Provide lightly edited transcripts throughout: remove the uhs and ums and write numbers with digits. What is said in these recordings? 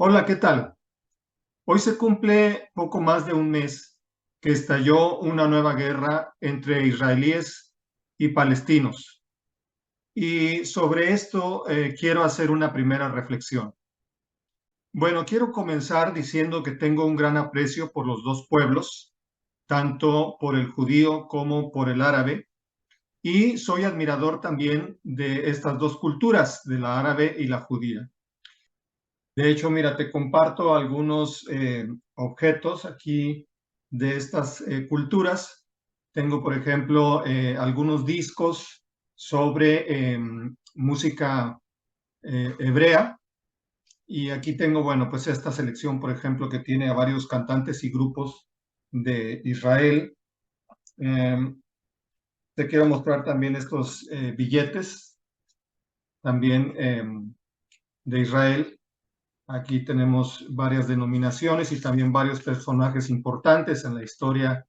Hola, ¿qué tal? Hoy se cumple poco más de un mes que estalló una nueva guerra entre israelíes y palestinos. Y sobre esto quiero hacer una primera reflexión. Bueno, quiero comenzar diciendo que tengo un gran aprecio por los dos pueblos, tanto por el judío como por el árabe, y soy admirador también de estas dos culturas, de la árabe y la judía. De hecho, mira, te comparto algunos objetos aquí de estas culturas. Tengo, por ejemplo, algunos discos sobre música hebrea. Y aquí tengo, bueno, pues esta selección, por ejemplo, que tiene a varios cantantes y grupos de Israel. Em, Te quiero mostrar también estos billetes, también de Israel. Aquí tenemos varias denominaciones y también varios personajes importantes en la historia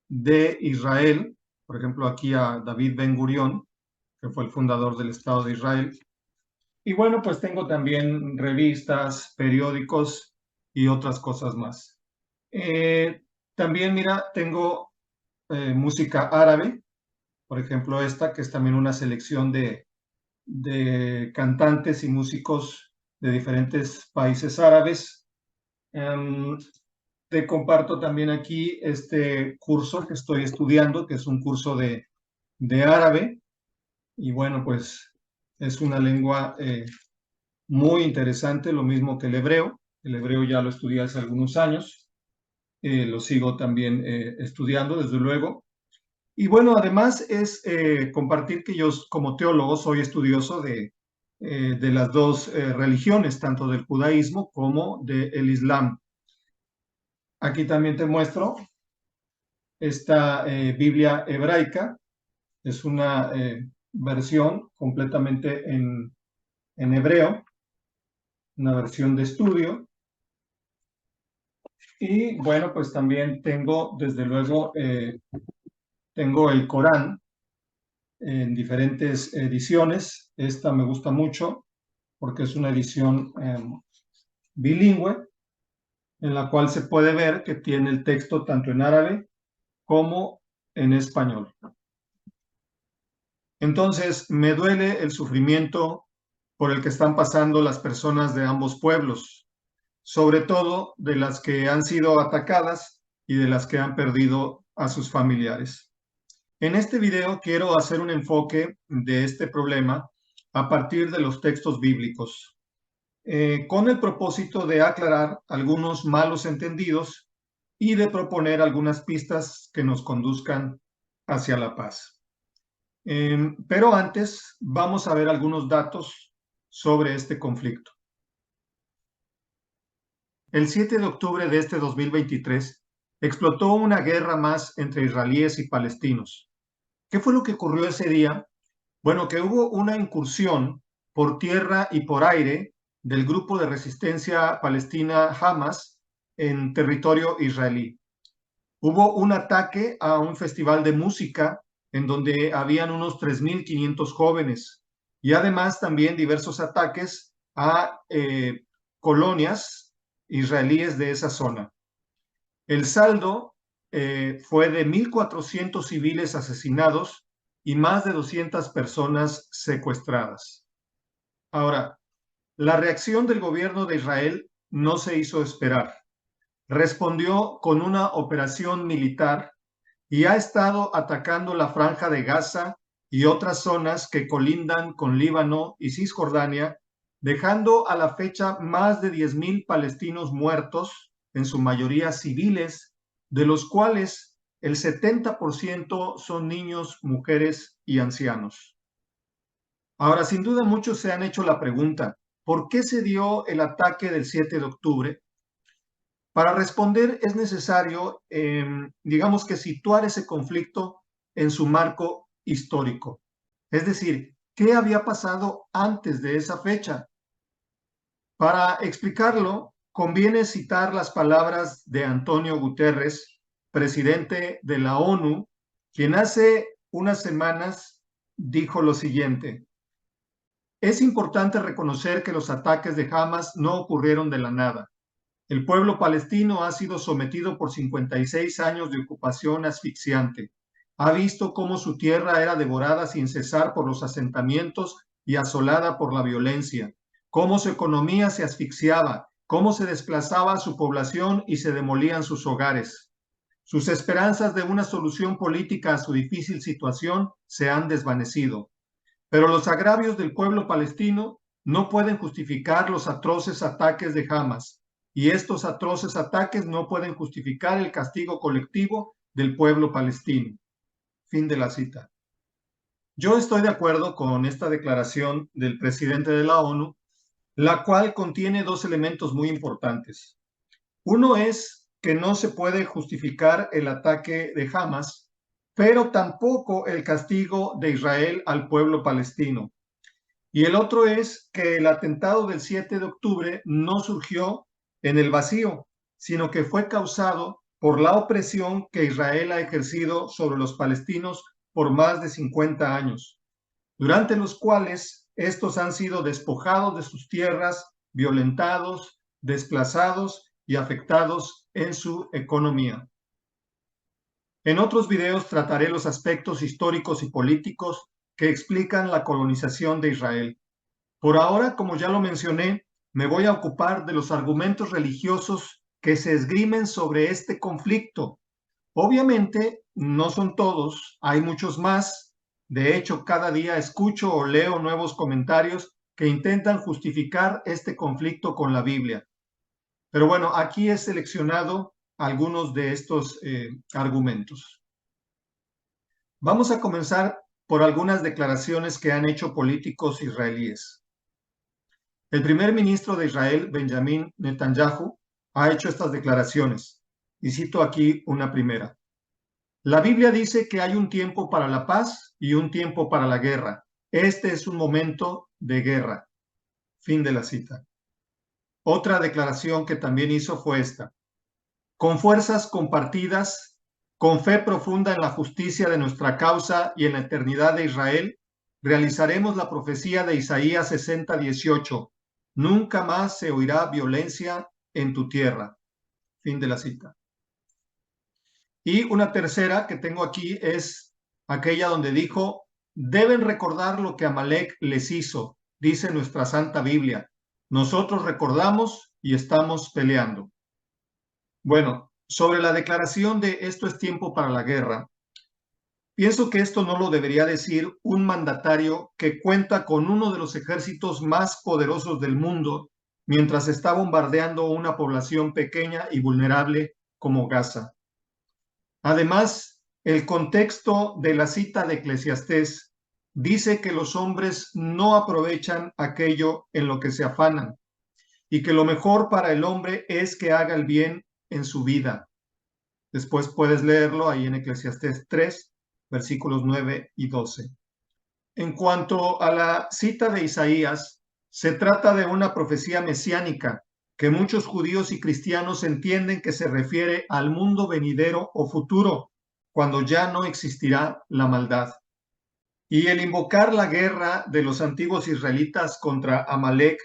de Israel. Por ejemplo, aquí a David Ben Gurión, que fue el fundador del Estado de Israel. Y bueno, pues tengo también revistas, periódicos y otras cosas más. Eh, También, mira, tengo música árabe, por ejemplo, esta, que es también una selección de cantantes y músicos de diferentes países árabes. Um, Te comparto también aquí este curso que estoy estudiando, que es un curso de árabe. Y bueno, pues es una lengua muy interesante, lo mismo que el hebreo. El hebreo ya lo estudié hace algunos años, lo sigo también estudiando, desde luego. Y bueno, además es compartir que yo como teólogo soy estudioso de las dos religiones, tanto del judaísmo como del islam. Aquí también te muestro esta Biblia hebraica. Es una versión completamente en hebreo, una versión de estudio. Y bueno, pues también tengo, desde luego, tengo el Corán en diferentes ediciones. Esta me gusta mucho porque es una edición bilingüe en la cual se puede ver que tiene el texto tanto en árabe como en español. Entonces, me duele el sufrimiento por el que están pasando las personas de ambos pueblos, sobre todo de las que han sido atacadas y de las que han perdido a sus familiares. En este video quiero hacer un enfoque de este problema a partir de los textos bíblicos, con el propósito de aclarar algunos malos entendidos y de proponer algunas pistas que nos conduzcan hacia la paz. Pero antes vamos a ver algunos datos sobre este conflicto. El 7 de octubre de este 2023 explotó una guerra más entre israelíes y palestinos. ¿Qué fue lo que ocurrió ese día? Bueno, que hubo una incursión por tierra y por aire del grupo de resistencia palestina Hamas en territorio israelí. Hubo un ataque a un festival de música en donde habían unos 3.500 jóvenes y además también diversos ataques a colonias israelíes de esa zona. El saldo fue de 1.400 civiles asesinados y más de 200 personas secuestradas. Ahora, la reacción del gobierno de Israel no se hizo esperar. Respondió con una operación militar y ha estado atacando la Franja de Gaza y otras zonas que colindan con Líbano y Cisjordania, dejando a la fecha más de 10.000 palestinos muertos, en su mayoría civiles, de los cuales el 70% son niños, mujeres y ancianos. Ahora, sin duda muchos se han hecho la pregunta, ¿por qué se dio el ataque del 7 de octubre? Para responder es necesario, digamos que situar ese conflicto en su marco histórico. Es decir, ¿qué había pasado antes de esa fecha? Para explicarlo, conviene citar las palabras de Antonio Guterres, presidente de la ONU, quien hace unas semanas dijo lo siguiente: es importante reconocer que los ataques de Hamas no ocurrieron de la nada. El pueblo palestino ha sido sometido por 56 años de ocupación asfixiante. Ha visto cómo su tierra era devorada sin cesar por los asentamientos y asolada por la violencia, cómo su economía se asfixiaba, cómo se desplazaba su población y se demolían sus hogares. Sus esperanzas de una solución política a su difícil situación se han desvanecido. Pero los agravios del pueblo palestino no pueden justificar los atroces ataques de Hamas, y estos atroces ataques no pueden justificar el castigo colectivo del pueblo palestino. Fin de la cita. Yo estoy de acuerdo con esta declaración del presidente de la ONU, la cual contiene dos elementos muy importantes. Uno es que no se puede justificar el ataque de Hamas, pero tampoco el castigo de Israel al pueblo palestino. Y el otro es que el atentado del 7 de octubre no surgió en el vacío, sino que fue causado por la opresión que Israel ha ejercido sobre los palestinos por más de 50 años, durante los cuales estos han sido despojados de sus tierras, violentados, desplazados y afectados en su economía. En otros videos trataré los aspectos históricos y políticos que explican la colonización de Israel. Por ahora, como ya lo mencioné, me voy a ocupar de los argumentos religiosos que se esgrimen sobre este conflicto. Obviamente, no son todos, hay muchos más. De hecho, cada día escucho o leo nuevos comentarios que intentan justificar este conflicto con la Biblia. Pero bueno, aquí he seleccionado algunos de estos argumentos. Vamos a comenzar por algunas declaraciones que han hecho políticos israelíes. El primer ministro de Israel, Benjamín Netanyahu, ha hecho estas declaraciones, y cito aquí una primera. La Biblia dice que hay un tiempo para la paz y un tiempo para la guerra. Este es un momento de guerra. Fin de la cita. Otra declaración que también hizo fue esta. Con fuerzas compartidas, con fe profunda en la justicia de nuestra causa y en la eternidad de Israel, realizaremos la profecía de Isaías 60:18. Nunca más se oirá violencia en tu tierra. Fin de la cita. Y una tercera que tengo aquí es aquella donde dijo, deben recordar lo que Amalek les hizo, dice nuestra Santa Biblia. Nosotros recordamos y estamos peleando. Bueno, sobre la declaración de esto es tiempo para la guerra, pienso que esto no lo debería decir un mandatario que cuenta con uno de los ejércitos más poderosos del mundo mientras está bombardeando una población pequeña y vulnerable como Gaza. Además, el contexto de la cita de Eclesiastés dice que los hombres no aprovechan aquello en lo que se afanan y que lo mejor para el hombre es que haga el bien en su vida. Después puedes leerlo ahí en Eclesiastés 3, versículos 9 y 12. En cuanto a la cita de Isaías, se trata de una profecía mesiánica que muchos judíos y cristianos entienden que se refiere al mundo venidero o futuro, cuando ya no existirá la maldad. Y el invocar la guerra de los antiguos israelitas contra Amalek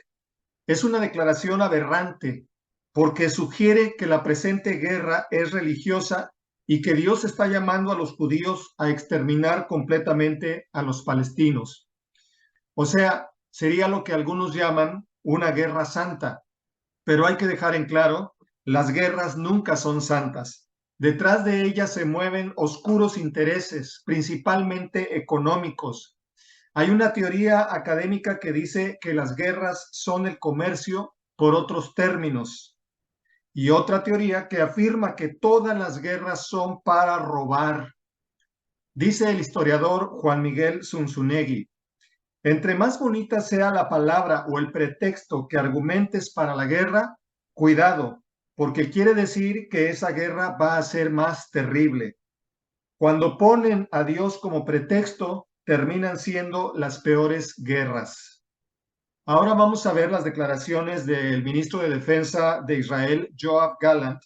es una declaración aberrante, porque sugiere que la presente guerra es religiosa y que Dios está llamando a los judíos a exterminar completamente a los palestinos. O sea, sería lo que algunos llaman una guerra santa. Pero hay que dejar en claro, las guerras nunca son santas. Detrás de ellas se mueven oscuros intereses, principalmente económicos. Hay una teoría académica que dice que las guerras son el comercio por otros términos. Y otra teoría que afirma que todas las guerras son para robar. Dice el historiador Juan Miguel Zunzunegui, entre más bonita sea la palabra o el pretexto que argumentes para la guerra, cuidado, porque quiere decir que esa guerra va a ser más terrible. Cuando ponen a Dios como pretexto, terminan siendo las peores guerras. Ahora vamos a ver las declaraciones del ministro de Defensa de Israel, Yoav Gallant,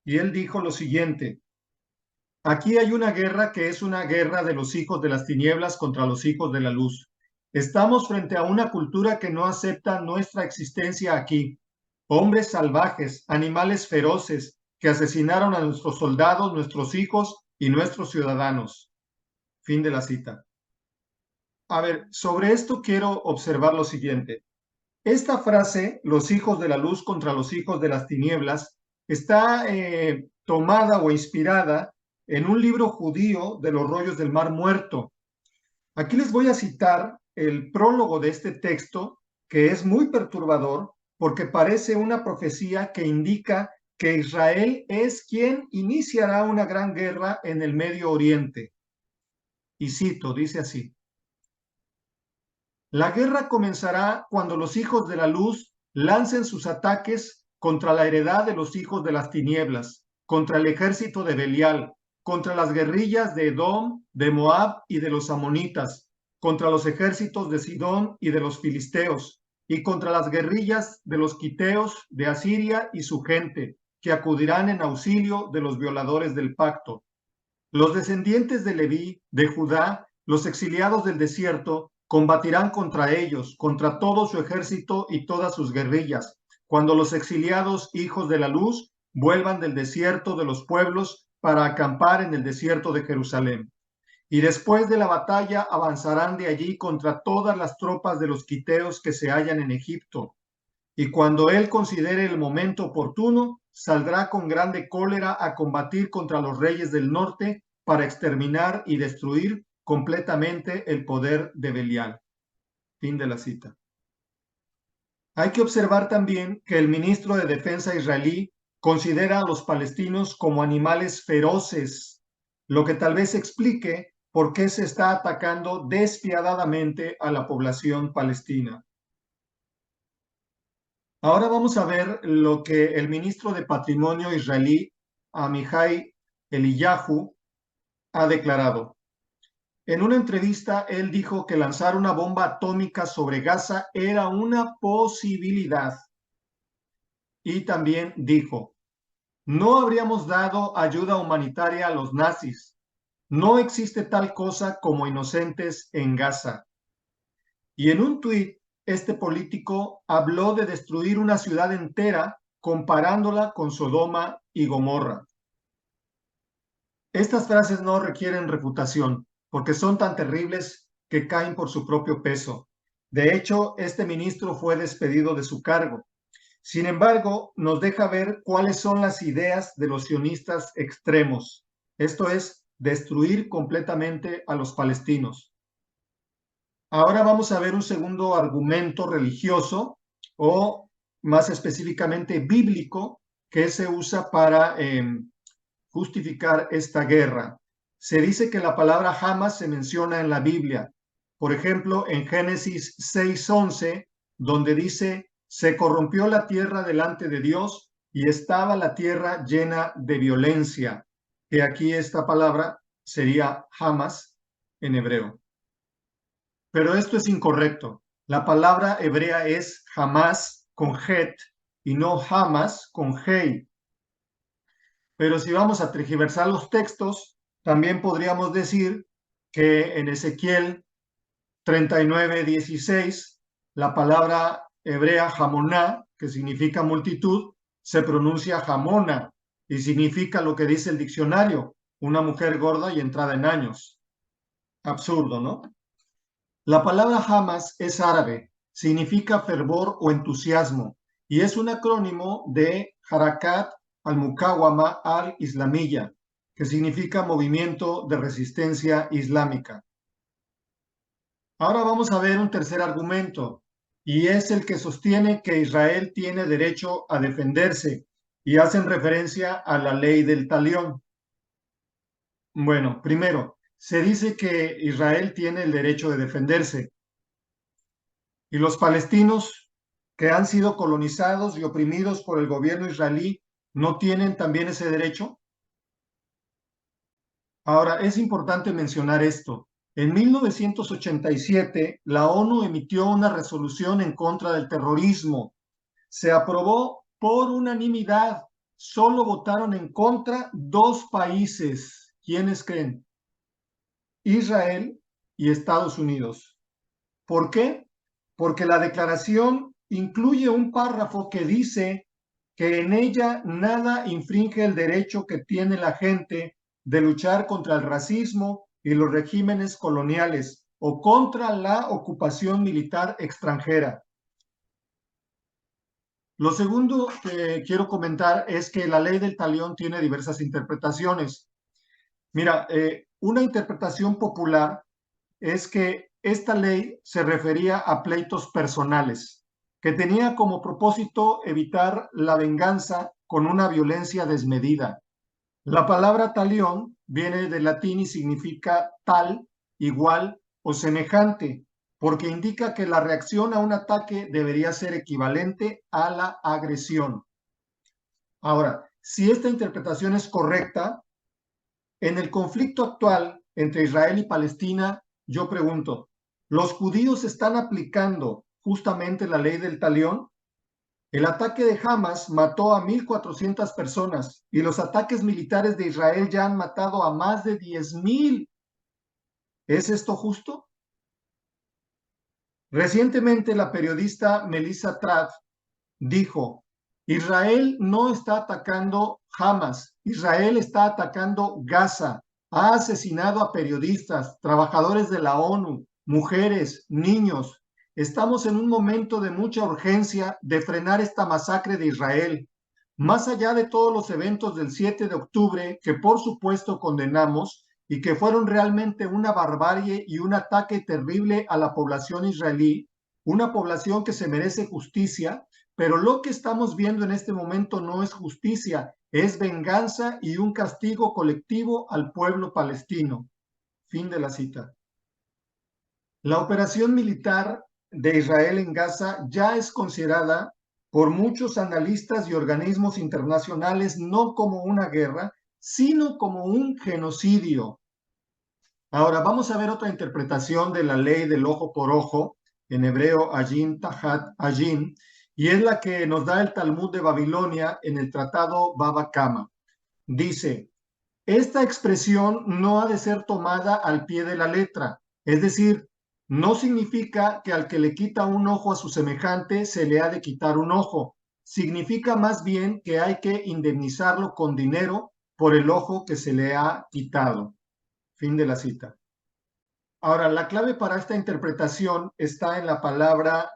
y él dijo lo siguiente: aquí hay una guerra que es una guerra de los hijos de las tinieblas contra los hijos de la luz. Estamos frente a una cultura que no acepta nuestra existencia aquí. Hombres salvajes, animales feroces, que asesinaron a nuestros soldados, nuestros hijos y nuestros ciudadanos. Fin de la cita. A ver, sobre esto quiero observar lo siguiente. Esta frase, los hijos de la luz contra los hijos de las tinieblas, está tomada o inspirada en un libro judío de los rollos del Mar Muerto. Aquí les voy a citar el prólogo de este texto, que es muy perturbador porque parece una profecía que indica que Israel es quien iniciará una gran guerra en el Medio Oriente. Y cito, dice así: la guerra comenzará cuando los hijos de la luz lancen sus ataques contra la heredad de los hijos de las tinieblas, contra el ejército de Belial, contra las guerrillas de Edom, de Moab y de los amonitas, contra los ejércitos de Sidón y de los filisteos, y contra las guerrillas de los quiteos de Asiria y su gente, que acudirán en auxilio de los violadores del pacto. Los descendientes de Leví, de Judá, los exiliados del desierto, combatirán contra ellos, contra todo su ejército y todas sus guerrillas, cuando los exiliados hijos de la luz vuelvan del desierto de los pueblos para acampar en el desierto de Jerusalén. Y después de la batalla avanzarán de allí contra todas las tropas de los quiteos que se hallan en Egipto. Y cuando él considere el momento oportuno, saldrá con grande cólera a combatir contra los reyes del norte para exterminar y destruir completamente el poder de Belial. Fin de la cita. Hay que observar también que el ministro de Defensa israelí considera a los palestinos como animales feroces, lo que tal vez explique por qué se está atacando despiadadamente a la población palestina. Ahora vamos a ver lo que el ministro de Patrimonio israelí, Amihai Eliyahu, ha declarado. En una entrevista, él dijo que lanzar una bomba atómica sobre Gaza era una posibilidad. Y también dijo, no habríamos dado ayuda humanitaria a los nazis. No existe tal cosa como inocentes en Gaza. Y en un tuit, este político habló de destruir una ciudad entera comparándola con Sodoma y Gomorra. Estas frases no requieren refutación porque son tan terribles que caen por su propio peso. De hecho, este ministro fue despedido de su cargo. Sin embargo, nos deja ver cuáles son las ideas de los sionistas extremos. Esto es, destruir completamente a los palestinos. Ahora vamos a ver un segundo argumento religioso o más específicamente bíblico que se usa para justificar esta guerra. Se dice que la palabra Hamas se menciona en la Biblia. Por ejemplo, en Génesis 6:11, donde dice, se corrompió la tierra delante de Dios y estaba la tierra llena de violencia. Que aquí esta palabra sería Hamas en hebreo. Pero esto es incorrecto. La palabra hebrea es Hamas con het y no Hamas con hei. Pero si vamos a tergiversar los textos, también podríamos decir que en Ezequiel 39:16, la palabra hebrea jamoná, que significa multitud, se pronuncia jamona y significa lo que dice el diccionario, una mujer gorda y entrada en años. Absurdo, ¿no? La palabra Hamas es árabe, significa fervor o entusiasmo y es un acrónimo de Harakat al-Muqawama al-Islamiyya, que significa movimiento de resistencia islámica. Ahora vamos a ver un tercer argumento y es el que sostiene que Israel tiene derecho a defenderse y hacen referencia a la ley del talión. Bueno, primero, se dice que Israel tiene el derecho de defenderse. Y los palestinos que han sido colonizados y oprimidos por el gobierno israelí no tienen también ese derecho. Ahora, es importante mencionar esto. En 1987, la ONU emitió una resolución en contra del terrorismo. Se aprobó por unanimidad. Solo votaron en contra 2 países. ¿Quiénes creen? Israel y Estados Unidos. ¿Por qué? Porque la declaración incluye un párrafo que dice que en ella nada infringe el derecho que tiene la gente de luchar contra el racismo y los regímenes coloniales o contra la ocupación militar extranjera. Lo segundo que quiero comentar es que la ley del talión tiene diversas interpretaciones. Mira, una interpretación popular es que esta ley se refería a pleitos personales, que tenía como propósito evitar la venganza con una violencia desmedida. La palabra talión viene del latín y significa tal, igual o semejante, porque indica que la reacción a un ataque debería ser equivalente a la agresión. Ahora, si esta interpretación es correcta, en el conflicto actual entre Israel y Palestina, yo pregunto, ¿los judíos están aplicando justamente la ley del talión? El ataque de Hamas mató a 1,400 personas y los ataques militares de Israel ya han matado a más de 10,000. ¿Es esto justo? Recientemente la periodista Melissa Trapp dijo, Israel no está atacando Hamas, Israel está atacando Gaza, ha asesinado a periodistas, trabajadores de la ONU, mujeres, niños. Estamos en un momento de mucha urgencia de frenar esta masacre de Israel. Más allá de todos los eventos del 7 de octubre, que por supuesto condenamos y que fueron realmente una barbarie y un ataque terrible a la población israelí, una población que se merece justicia, pero lo que estamos viendo en este momento no es justicia, es venganza y un castigo colectivo al pueblo palestino. Fin de la cita. La operación militar de Israel en Gaza ya es considerada por muchos analistas y organismos internacionales no como una guerra, sino como un genocidio. Ahora vamos a ver otra interpretación de la ley del ojo por ojo, en hebreo Ajin Tahat Ajin, y es la que nos da el Talmud de Babilonia en el tratado Baba Kama. Dice, esta expresión no ha de ser tomada al pie de la letra, es decir, no significa que al que le quita un ojo a su semejante se le ha de quitar un ojo. Significa más bien que hay que indemnizarlo con dinero por el ojo que se le ha quitado. Fin de la cita. Ahora, la clave para esta interpretación está en la palabra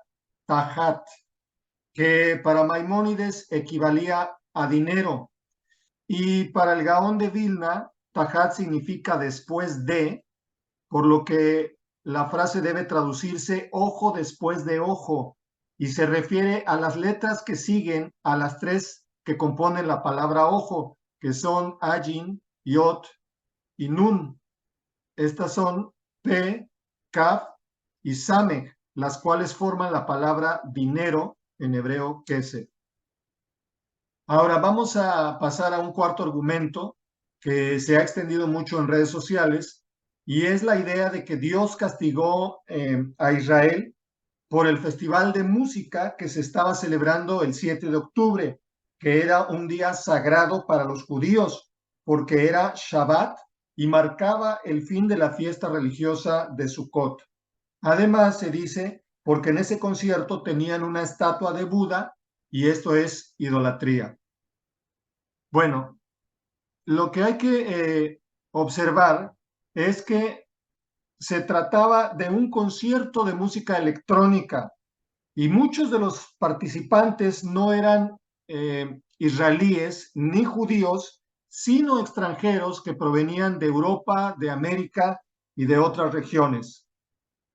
tajat, que para Maimónides equivalía a dinero. Y para el Gaón de Vilna, tajat significa después de, por lo que la frase debe traducirse ojo después de ojo, y se refiere a las letras que siguen a las tres que componen la palabra ojo, que son Ayin, Yot y Nun. Estas son P, Kaf y Sameh, las cuales forman la palabra dinero en hebreo kesef. Ahora vamos a pasar a un cuarto argumento que se ha extendido mucho en redes sociales y es la idea de que Dios castigó a Israel por el festival de música que se estaba celebrando el 7 de octubre, que era un día sagrado para los judíos porque era Shabbat y marcaba el fin de la fiesta religiosa de Sukkot. Además, se dice porque en ese concierto tenían una estatua de Buda y esto es idolatría. Bueno, lo que hay que observar es que se trataba de un concierto de música electrónica y muchos de los participantes no eran israelíes ni judíos, sino extranjeros que provenían de Europa, de América y de otras regiones.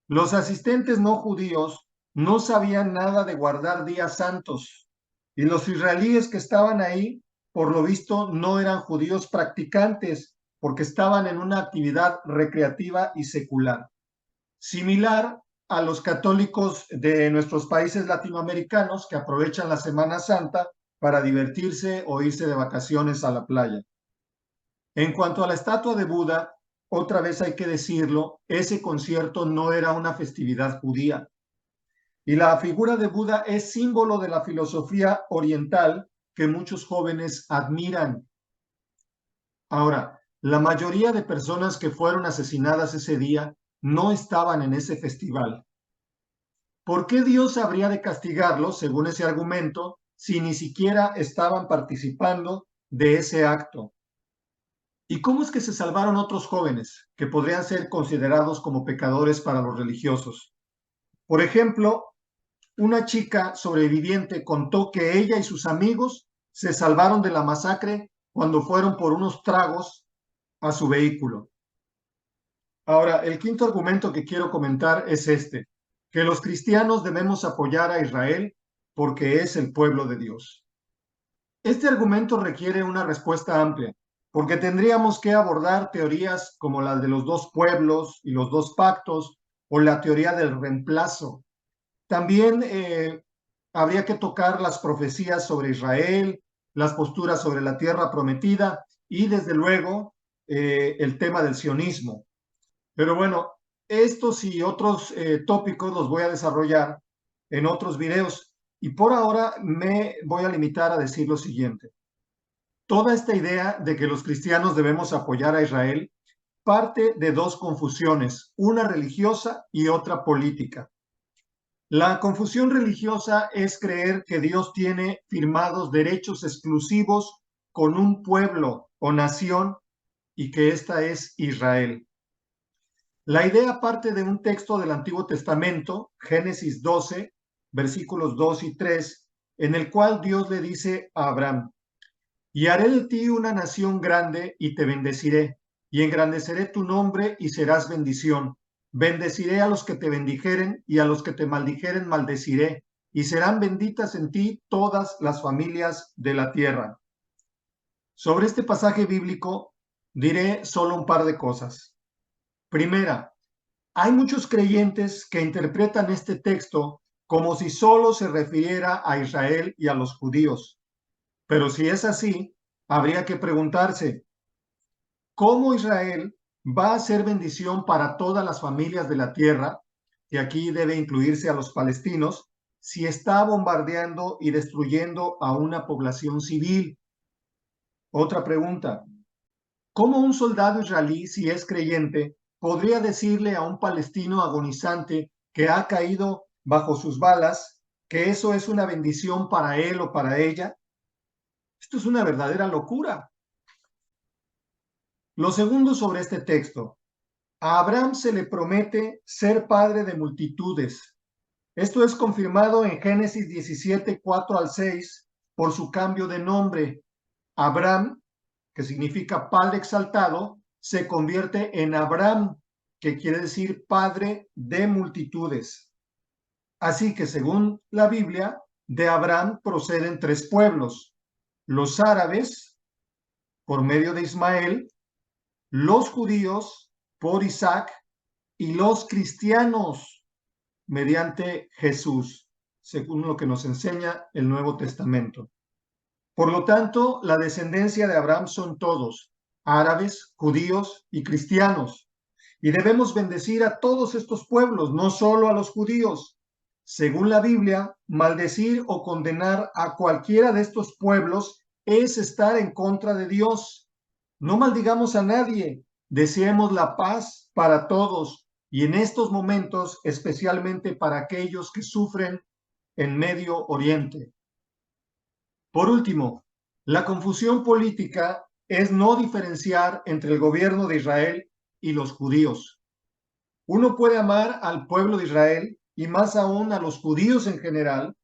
Los asistentes no judíos no sabían nada de guardar días santos y los israelíes que estaban ahí, por lo visto, no eran judíos practicantes porque estaban en una actividad recreativa y secular, similar a los católicos de nuestros países latinoamericanos que aprovechan la Semana Santa para divertirse o irse de vacaciones a la playa. En cuanto a la estatua de Buda, otra vez hay que decirlo, ese concierto no era una festividad judía. Y la figura de Buda es símbolo de la filosofía oriental que muchos jóvenes admiran. Ahora, la mayoría de personas que fueron asesinadas ese día no estaban en ese festival. ¿Por qué Dios habría de castigarlos, según ese argumento, si ni siquiera estaban participando de ese acto? ¿Y cómo es que se salvaron otros jóvenes que podrían ser considerados como pecadores para los religiosos? Por ejemplo, una chica sobreviviente contó que ella y sus amigos se salvaron de la masacre cuando fueron por unos tragos a su vehículo. Ahora, el quinto argumento que quiero comentar es este, que los cristianos debemos apoyar a Israel porque es el pueblo de Dios. Este argumento requiere una respuesta amplia, porque tendríamos que abordar teorías como las de los dos pueblos y los dos pactos o la teoría del reemplazo. También habría que tocar las profecías sobre Israel, las posturas sobre la tierra prometida y desde luego el tema del sionismo. Pero bueno, estos y otros tópicos los voy a desarrollar en otros videos y por ahora me voy a limitar a decir lo siguiente. Toda esta idea de que los cristianos debemos apoyar a Israel parte de dos confusiones, una religiosa y otra política. La confusión religiosa es creer que Dios tiene firmados derechos exclusivos con un pueblo o nación y que esta es Israel. La idea parte de un texto del Antiguo Testamento, Génesis 12, versículos 2 y 3, en el cual Dios le dice a Abraham, y haré de ti una nación grande y te bendeciré, y engrandeceré tu nombre y serás bendición. Bendeciré a los que te bendijeren y a los que te maldijeren maldeciré, y serán benditas en ti todas las familias de la tierra. Sobre este pasaje bíblico diré solo un par de cosas. Primera, hay muchos creyentes que interpretan este texto como si solo se refiriera a Israel y a los judíos. Pero si es así, habría que preguntarse, ¿cómo Israel va a ser bendición para todas las familias de la tierra, que aquí debe incluirse a los palestinos, si está bombardeando y destruyendo a una población civil? Otra pregunta, ¿cómo un soldado israelí, si es creyente, podría decirle a un palestino agonizante que ha caído bajo sus balas que eso es una bendición para él o para ella? Esto es una verdadera locura. Lo segundo sobre este texto, a Abraham se le promete ser padre de multitudes. Esto es confirmado en Génesis 17, 4 al 6, por su cambio de nombre. Abraham, que significa padre exaltado, se convierte en Abraham, que quiere decir padre de multitudes. Así que según la Biblia, de Abraham proceden tres pueblos, los árabes, por medio de Ismael, los judíos, por Isaac, y los cristianos, mediante Jesús, según lo que nos enseña el Nuevo Testamento. Por lo tanto, la descendencia de Abraham son todos, árabes, judíos y cristianos. Y debemos bendecir a todos estos pueblos, no solo a los judíos. Según la Biblia, maldecir o condenar a cualquiera de estos pueblos es estar en contra de Dios. No maldigamos a nadie, deseemos la paz para todos y en estos momentos especialmente para aquellos que sufren en Medio Oriente. Por último, la confusión política es no diferenciar entre el gobierno de Israel y los judíos. Uno puede amar al pueblo de Israel y más aún a los judíos en general,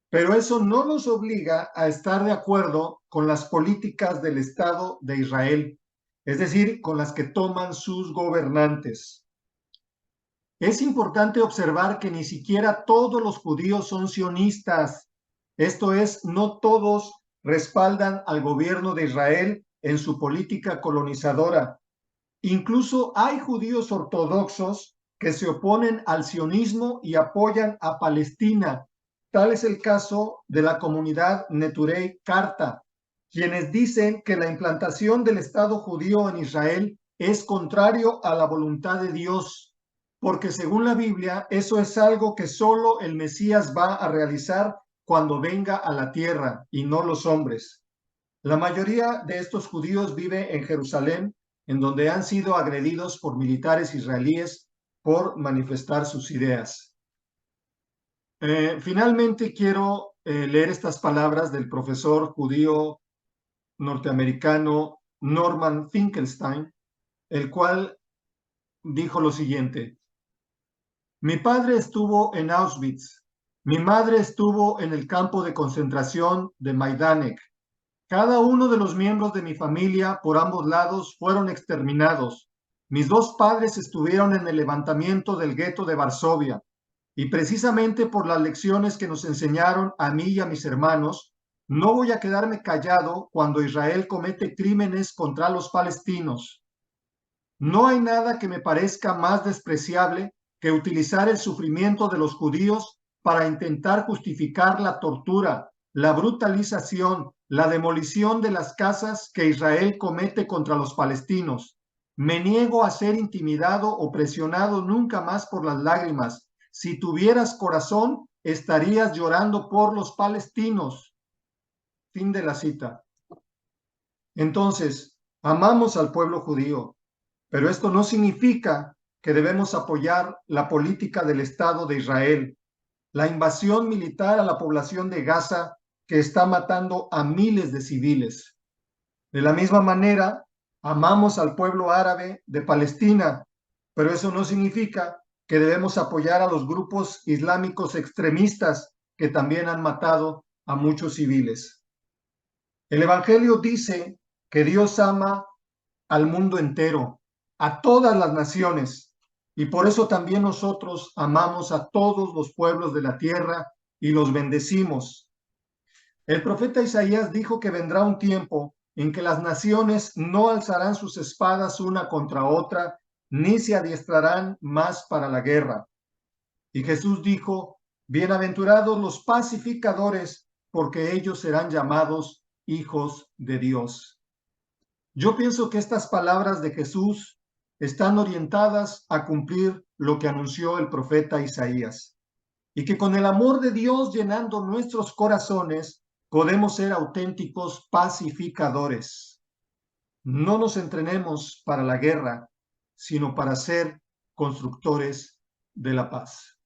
pero eso no nos obliga a estar de acuerdo con las políticas del Estado de Israel, es decir, con las que toman sus gobernantes. Es importante observar que ni siquiera todos los judíos son sionistas. Esto es, no todos respaldan al gobierno de Israel en su política colonizadora. Incluso hay judíos ortodoxos que se oponen al sionismo y apoyan a Palestina. Tal es el caso de la comunidad Neturei Karta, quienes dicen que la implantación del Estado judío en Israel es contrario a la voluntad de Dios, porque según la Biblia, eso es algo que solo el Mesías va a realizar cuando venga a la tierra y no los hombres. La mayoría de estos judíos vive en Jerusalén, en donde han sido agredidos por militares israelíes por manifestar sus ideas. Finalmente quiero leer estas palabras del profesor judío norteamericano Norman Finkelstein, el cual dijo lo siguiente: mi padre estuvo en Auschwitz, mi madre estuvo en el campo de concentración de Majdanek. Cada uno de los miembros de mi familia por ambos lados fueron exterminados. Mis dos padres estuvieron en el levantamiento del gueto de Varsovia, y precisamente por las lecciones que nos enseñaron a mí y a mis hermanos, no voy a quedarme callado cuando Israel comete crímenes contra los palestinos. No hay nada que me parezca más despreciable que utilizar el sufrimiento de los judíos para intentar justificar la tortura, la brutalización, la demolición de las casas que Israel comete contra los palestinos. Me niego a ser intimidado o presionado nunca más por las lágrimas. Si tuvieras corazón, estarías llorando por los palestinos. Fin de la cita. Entonces, amamos al pueblo judío, pero esto no significa que debemos apoyar la política del Estado de Israel, la invasión militar a la población de Gaza que está matando a miles de civiles. De la misma manera, amamos al pueblo árabe de Palestina, pero eso no significa que debemos apoyar a los grupos islámicos extremistas que también han matado a muchos civiles. El Evangelio dice que Dios ama al mundo entero, a todas las naciones, y por eso también nosotros amamos a todos los pueblos de la tierra y los bendecimos. El profeta Isaías dijo que vendrá un tiempo en que las naciones no alzarán sus espadas una contra otra, ni se adiestrarán más para la guerra. Y Jesús dijo: bienaventurados los pacificadores, porque ellos serán llamados hijos de Dios. Yo pienso que estas palabras de Jesús están orientadas a cumplir lo que anunció el profeta Isaías, y que con el amor de Dios llenando nuestros corazones podemos ser auténticos pacificadores. No nos entrenemos para la guerra, sino para ser constructores de la paz.